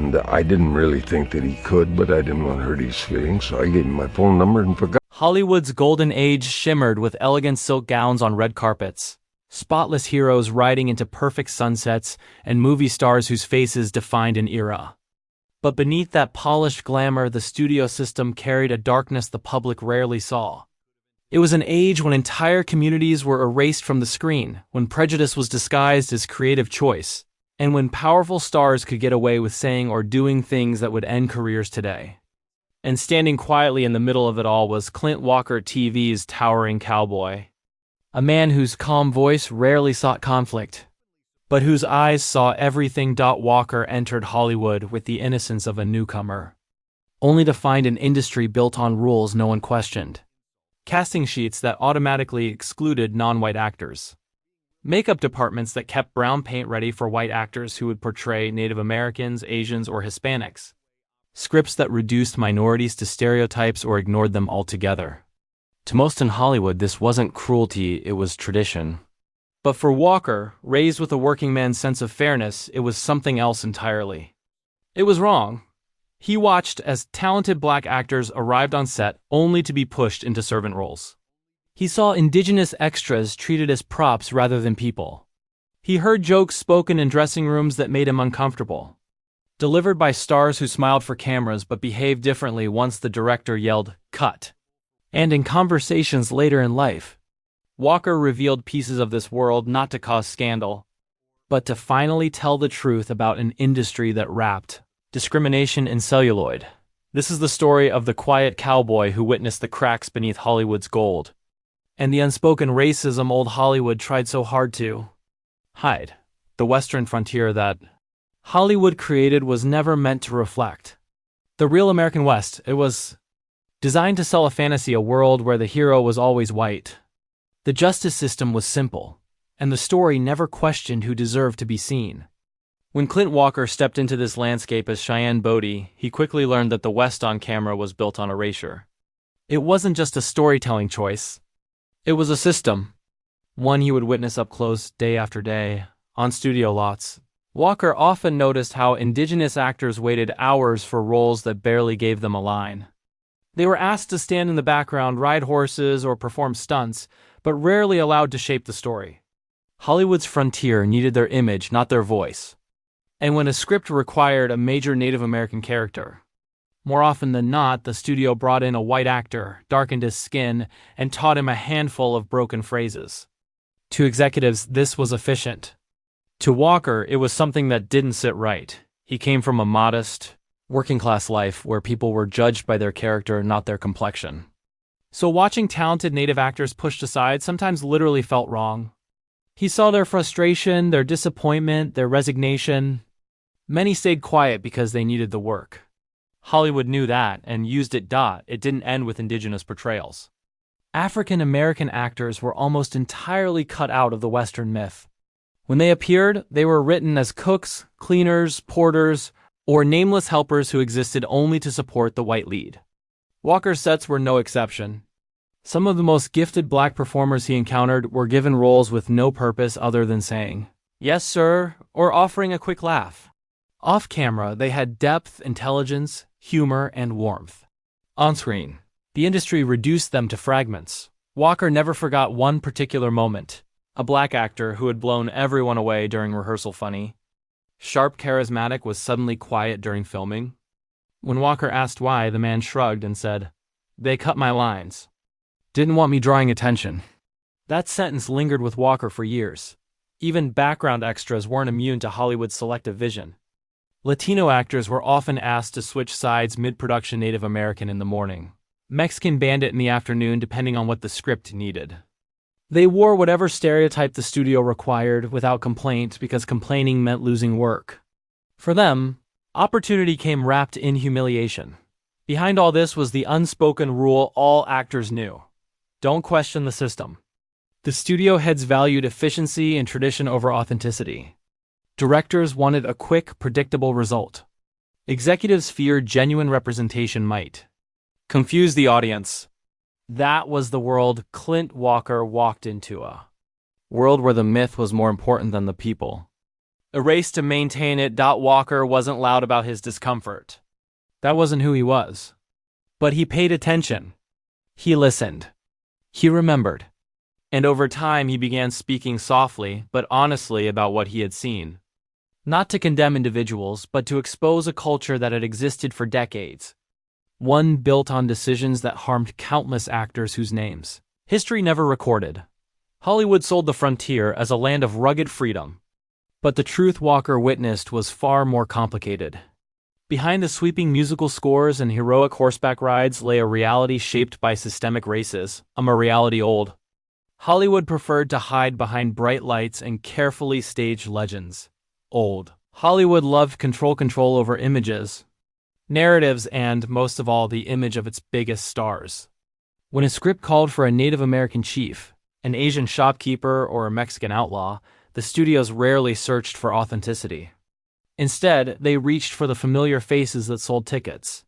And I didn't really think that he could, but I didn't want to hurt his feelings, so I gave him my phone number and forgot. Hollywood's golden age shimmered with elegant silk gowns on red carpets, spotless heroes riding into perfect sunsets, and movie stars whose faces defined an era. But beneath that polished glamour, the studio system carried a darkness the public rarely saw. It was an age when entire communities were erased from the screen, when prejudice was disguised as creative choice, and when powerful stars could get away with saying or doing things that would end careers today. And standing quietly in the middle of it all was Clint Walker, TV's towering cowboy. A man whose calm voice rarely sought conflict, but whose eyes saw everything. Walker entered Hollywood with the innocence of a newcomer, only to find an industry built on rules no one questioned. Casting sheets that automatically excluded non-white actors. Makeup departments that kept brown paint ready for white actors who would portray Native Americans, Asians, or Hispanics. Scripts that reduced minorities to stereotypes or ignored them altogether. To most in Hollywood, this wasn't cruelty, it was tradition. But for Walker, raised with a working man's sense of fairness, it was something else entirely. It was wrong. He watched as talented black actors arrived on set only to be pushed into servant roles. He saw indigenous extras treated as props rather than people. He heard jokes spoken in dressing rooms that made him uncomfortable, delivered by stars who smiled for cameras but behaved differently once the director yelled, "Cut." And in conversations later in life, Walker revealed pieces of this world not to cause scandal, but to finally tell the truth about an industry that wrapped discrimination in celluloid. This is the story of the quiet cowboy who witnessed the cracks beneath Hollywood's gold, and the unspoken racism old Hollywood tried so hard to hide. The Western frontier that Hollywood created was never meant to reflect the real American West. It was designed to sell a fantasy, a world where the hero was always white. The justice system was simple, and the story never questioned who deserved to be seen. When Clint Walker stepped into this landscape as Cheyenne Bodie, he quickly learned that the West on camera was built on erasure. It wasn't just a storytelling choice. It was a system, one he would witness up close day after day, on studio lots. Walker often noticed how indigenous actors waited hours for roles that barely gave them a line. They were asked to stand in the background, ride horses, or perform stunts, but rarely allowed to shape the story. Hollywood's frontier needed their image, not their voice. And when a script required a major Native American character, more often than not, the studio brought in a white actor, darkened his skin, and taught him a handful of broken phrases. To executives, this was efficient. To Walker, it was something that didn't sit right. He came from a modest, working-class life where people were judged by their character, not their complexion. So watching talented Native actors pushed aside sometimes literally felt wrong. He saw their frustration, their disappointment, their resignation. Many stayed quiet because they needed the work. Hollywood knew that and used it. It didn't end with indigenous portrayals. African American actors were almost entirely cut out of the Western myth. When they appeared, they were written as cooks, cleaners, porters, or nameless helpers who existed only to support the white lead. Walker's sets were no exception. Some of the most gifted black performers he encountered were given roles with no purpose other than saying, "Yes, sir," or offering a quick laugh. Off camera, they had depth, intelligence, humor, and warmth. On screen, the industry reduced them to fragments. Walker never forgot one particular moment. A black actor who had blown everyone away during rehearsal funny, sharp, charismatic, was suddenly quiet during filming. When Walker asked why, the man shrugged and said, "They cut my lines. Didn't want me drawing attention." That sentence lingered with Walker for years. Even background extras weren't immune to Hollywood's selective vision. Latino actors were often asked to switch sides mid-production, Native American in the morning, Mexican bandit in the afternoon, depending on what the script needed. They wore whatever stereotype the studio required without complaint because complaining meant losing work. For them, opportunity came wrapped in humiliation. Behind all this was the unspoken rule all actors knew: don't question the system. The studio heads valued efficiency and tradition over authenticity. Directors wanted a quick, predictable result. Executives feared genuine representation might confuse the audience. That was the world Clint Walker walked into, a world where the myth was more important than the people. erased to maintain it. Walker wasn't loud about his discomfort. That wasn't who he was. But he paid attention. He listened. He remembered. And over time he began speaking softly but honestly about what he had seen. Not to condemn individuals, but to expose a culture that had existed for decades. One built on decisions that harmed countless actors whose names history never recorded. Hollywood sold the frontier as a land of rugged freedom. But the truth Walker witnessed was far more complicated. Behind the sweeping musical scores and heroic horseback rides lay a reality shaped by systemic races, a reality old. Hollywood preferred to hide behind bright lights and carefully staged legends. Old. Hollywood loved control over images, narratives, and, most of all, the image of its biggest stars. When a script called for a Native American chief, an Asian shopkeeper, or a Mexican outlaw, the studios rarely searched for authenticity. Instead, they reached for the familiar faces that sold tickets.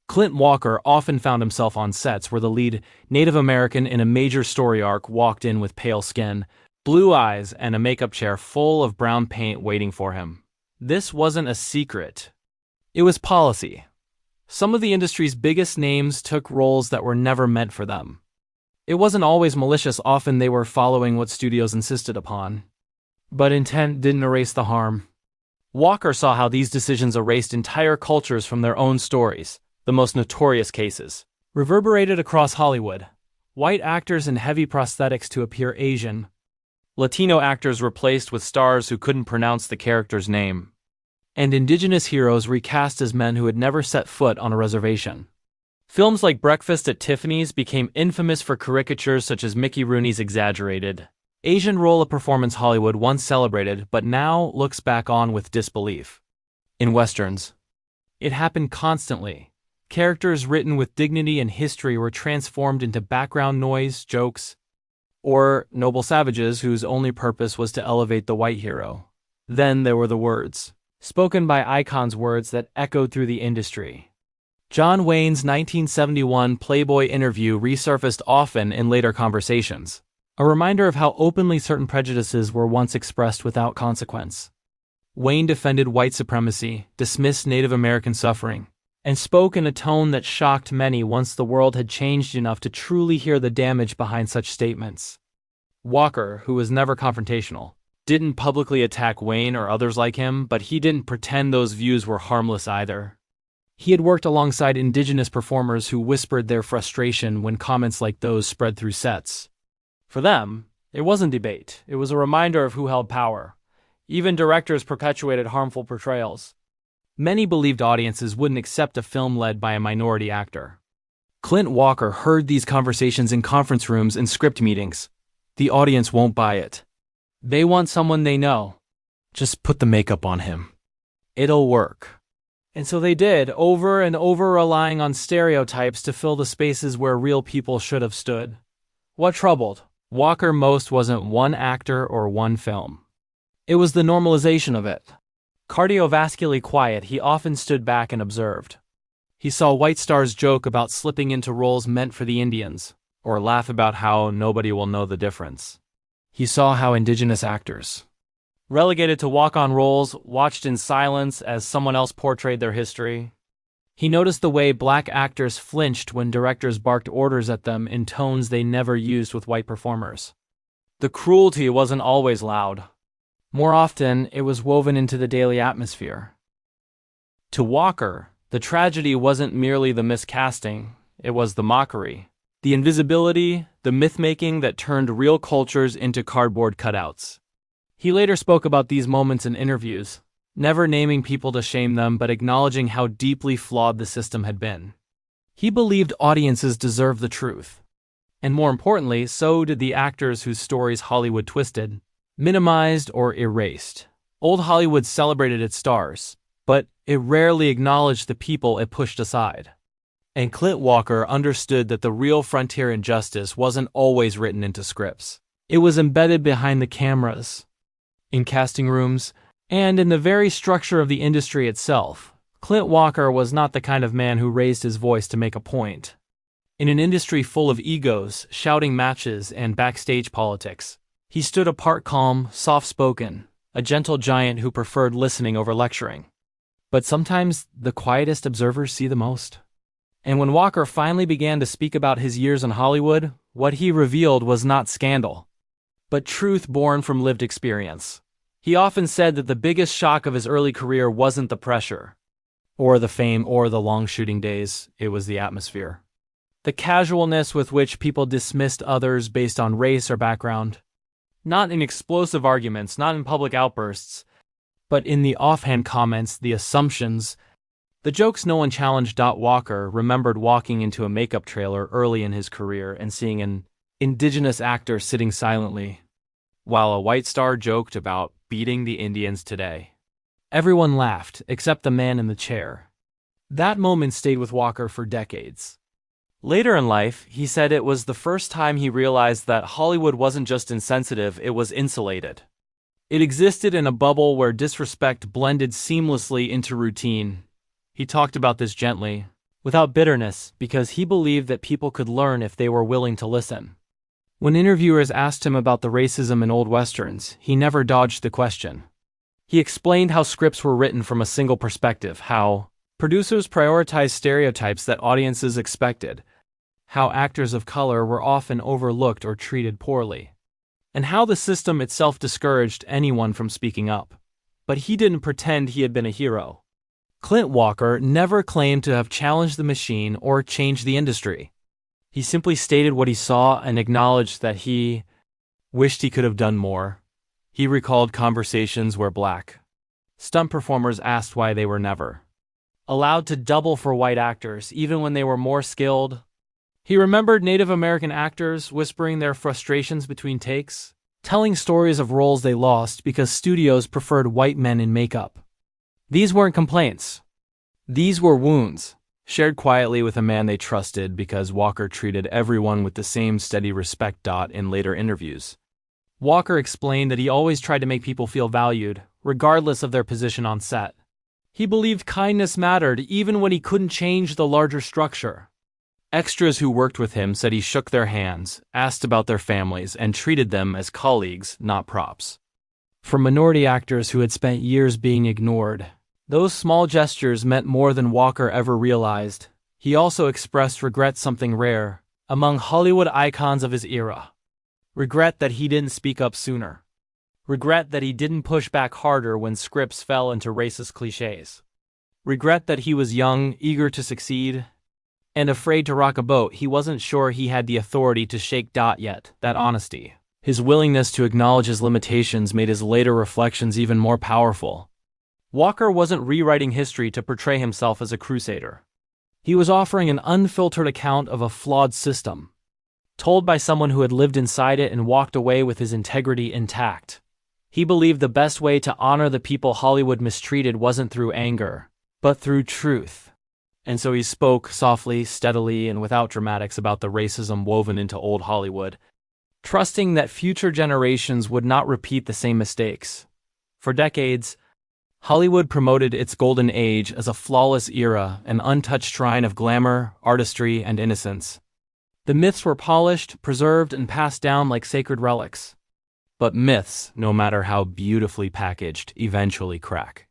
Clint Walker often found himself on sets where the lead Native American in a major story arc walked in with pale skin, blue eyes, and a makeup chair full of brown paint waiting for him. This wasn't a secret. It was policy. Some of the industry's biggest names took roles that were never meant for them. It wasn't always malicious, often they were following what studios insisted upon. But intent didn't erase the harm. Walker saw how these decisions erased entire cultures from their own stories. The most notorious cases reverberated across Hollywood. White actors in heavy prosthetics to appear Asian. Latino actors replaced with stars who couldn't pronounce the character's name. And indigenous heroes recast as men who had never set foot on a reservation. Films like Breakfast at Tiffany's became infamous for caricatures such as Mickey Rooney's exaggerated Asian role, a performance Hollywood once celebrated but now looks back on with disbelief. In Westerns, it happened constantly. Characters written with dignity and history were transformed into background noise, jokes, or noble savages whose only purpose was to elevate the white hero. Then there were the words, spoken by icons, words that echoed through the industry. John Wayne's 1971 Playboy interview resurfaced often in later conversations, a reminder of how openly certain prejudices were once expressed without consequence. Wayne defended white supremacy, dismissed Native American suffering, and spoke in a tone that shocked many once the world had changed enough to truly hear the damage behind such statements. Walker, who was never confrontational, didn't publicly attack Wayne or others like him, but he didn't pretend those views were harmless either. He had worked alongside indigenous performers who whispered their frustration when comments like those spread through sets. For them, it wasn't debate, it was a reminder of who held power. Even directors perpetuated harmful portrayals. Many believed audiences wouldn't accept a film led by a minority actor. Clint Walker heard these conversations in conference rooms and script meetings. The audience won't buy it. They want someone they know. Just put the makeup on him. It'll work. And so they did, over and over, relying on stereotypes to fill the spaces where real people should have stood. What troubled Walker most wasn't one actor or one film. It was the normalization of it. Cardiovascularly quiet, he often stood back and observed. He saw white stars joke about slipping into roles meant for the Indians, or laugh about how nobody will know the difference. He saw how indigenous actors, relegated to walk-on roles, watched in silence as someone else portrayed their history. He noticed the way black actors flinched when directors barked orders at them in tones they never used with white performers. The cruelty wasn't always loud. More often, it was woven into the daily atmosphere. To Walker, the tragedy wasn't merely the miscasting, it was the mockery, the invisibility, the myth-making that turned real cultures into cardboard cutouts. He later spoke about these moments in interviews, never naming people to shame them but acknowledging how deeply flawed the system had been. He believed audiences deserved the truth. And more importantly, so did the actors whose stories Hollywood twisted, minimized, or erased. Old Hollywood celebrated its stars, but it rarely acknowledged the people it pushed aside. And Clint Walker understood that the real frontier in justice wasn't always written into scripts. It was embedded behind the cameras, in casting rooms, and in the very structure of the industry itself. Clint Walker was not the kind of man who raised his voice to make a point. In an industry full of egos, shouting matches, and backstage politics, he stood apart, calm, soft-spoken, a gentle giant who preferred listening over lecturing. But sometimes the quietest observers see the most. And when Walker finally began to speak about his years in Hollywood, what he revealed was not scandal, but truth born from lived experience. He often said that the biggest shock of his early career wasn't the pressure, or the fame, or the long shooting days, it was the atmosphere. The casualness with which people dismissed others based on race or background. Not in explosive arguments, not in public outbursts, but in the offhand comments, the assumptions, the jokes no one challenged. Walker remembered walking into a makeup trailer early in his career and seeing an indigenous actor sitting silently, while a white star joked about beating the Indians today. Everyone laughed, except the man in the chair. That moment stayed with Walker for decades. Later in life, he said it was the first time he realized that Hollywood wasn't just insensitive, it was insulated. It existed in a bubble where disrespect blended seamlessly into routine. He talked about this gently, without bitterness, because he believed that people could learn if they were willing to listen. When interviewers asked him about the racism in old westerns, he never dodged the question. He explained how scripts were written from a single perspective, how producers prioritized stereotypes that audiences expected, how actors of color were often overlooked or treated poorly, and how the system itself discouraged anyone from speaking up. But he didn't pretend he had been a hero. Clint Walker never claimed to have challenged the machine or changed the industry. He simply stated what he saw and acknowledged that he wished he could have done more. He recalled conversations where black stunt performers asked why they were never allowed to double for white actors, even when they were more skilled. He remembered Native American actors whispering their frustrations between takes, telling stories of roles they lost because studios preferred white men in makeup. These weren't complaints. These were wounds, shared quietly with a man they trusted because Walker treated everyone with the same steady respect. In later interviews, Walker explained that he always tried to make people feel valued, regardless of their position on set. He believed kindness mattered even when he couldn't change the larger structure. Extras who worked with him said he shook their hands, asked about their families, and treated them as colleagues, not props. For minority actors who had spent years being ignored, those small gestures meant more than Walker ever realized. He also expressed regret, something rare among Hollywood icons of his era. Regret that he didn't speak up sooner. Regret that he didn't push back harder when scripts fell into racist cliches. Regret that he was young, eager to succeed, and afraid to rock a boat. He wasn't sure he had the authority to shake yet. That honesty, his willingness to acknowledge his limitations, made his later reflections even more powerful. Walker wasn't rewriting history to portray himself as a crusader. He was offering an unfiltered account of a flawed system, told by someone who had lived inside it and walked away with his integrity intact. He believed the best way to honor the people Hollywood mistreated wasn't through anger, but through truth. And so he spoke softly, steadily, and without dramatics about the racism woven into old Hollywood, trusting that future generations would not repeat the same mistakes. For decades, Hollywood promoted its golden age as a flawless era, an untouched shrine of glamour, artistry, and innocence. The myths were polished, preserved, and passed down like sacred relics. But myths, no matter how beautifully packaged, eventually crack.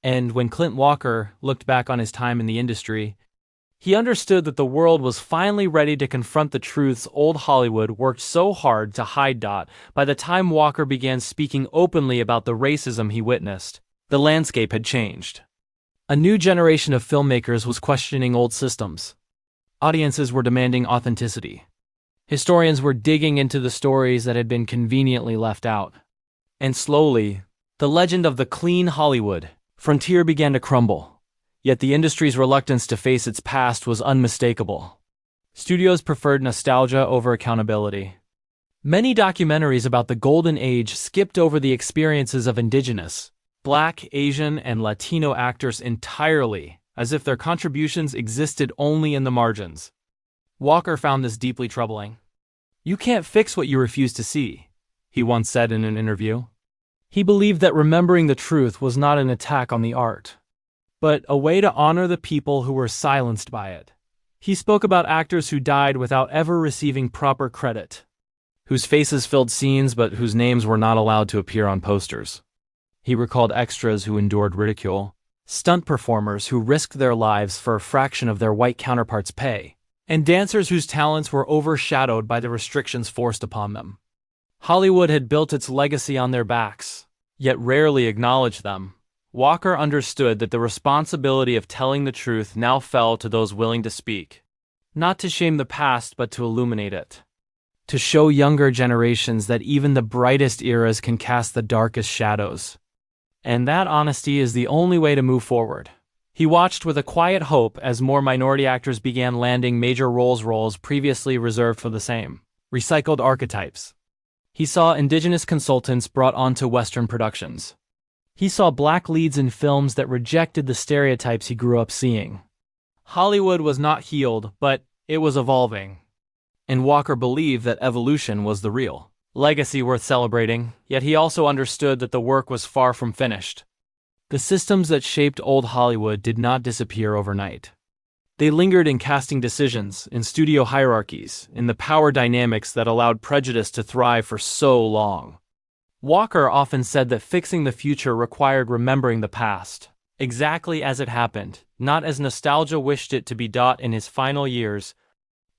And when Clint Walker looked back on his time in the industry, he understood that the world was finally ready to confront the truths old Hollywood worked so hard to hide. By the time Walker began speaking openly about the racism he witnessed, the landscape had changed. A new generation of filmmakers was questioning old systems. Audiences were demanding authenticity. Historians were digging into the stories that had been conveniently left out. And slowly, the legend of the clean Hollywood frontier began to crumble. Yet the industry's reluctance to face its past was unmistakable. Studios preferred nostalgia over accountability. Many documentaries about the Golden Age skipped over the experiences of indigenous, Black, Asian, and Latino actors entirely, as if their contributions existed only in the margins. Walker found this deeply troubling. "You can't fix what you refuse to see," he once said in an interview. He believed that remembering the truth was not an attack on the art, but a way to honor the people who were silenced by it. He spoke about actors who died without ever receiving proper credit, whose faces filled scenes but whose names were not allowed to appear on posters. He recalled extras who endured ridicule, stunt performers who risked their lives for a fraction of their white counterparts' pay, and dancers whose talents were overshadowed by the restrictions forced upon them. Hollywood had built its legacy on their backs, yet rarely acknowledged them. Walker understood that the responsibility of telling the truth now fell to those willing to speak, not to shame the past but to illuminate it, to show younger generations that even the brightest eras can cast the darkest shadows. And that honesty is the only way to move forward. He watched with a quiet hope as more minority actors began landing major roles previously reserved for the same recycled archetypes. He saw indigenous consultants brought onto Western productions. He saw black leads in films that rejected the stereotypes he grew up seeing. Hollywood was not healed, but it was evolving. And Walker believed that evolution was the real legacy worth celebrating, yet he also understood that the work was far from finished. The systems that shaped old Hollywood did not disappear overnight. They lingered in casting decisions, in studio hierarchies, in the power dynamics that allowed prejudice to thrive for so long. Walker often said that fixing the future required remembering the past, exactly as it happened, not as nostalgia wished it to be. In his final years,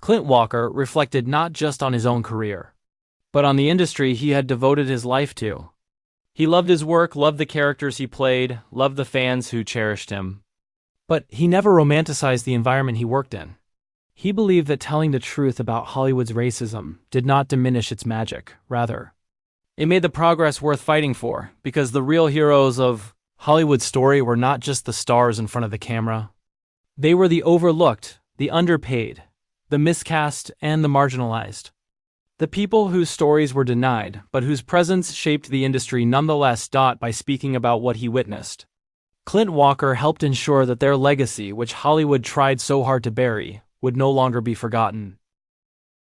Clint Walker reflected not just on his own career, but on the industry he had devoted his life to. He loved his work, loved the characters he played, loved the fans who cherished him. But he never romanticized the environment he worked in. He believed that telling the truth about Hollywood's racism did not diminish its magic. Rather, it made the progress worth fighting for, because the real heroes of Hollywood's story were not just the stars in front of the camera. They were the overlooked, the underpaid, the miscast, and the marginalized. The people whose stories were denied, but whose presence shaped the industry nonetheless. By speaking about what he witnessed, Clint Walker helped ensure that their legacy, which Hollywood tried so hard to bury, would no longer be forgotten.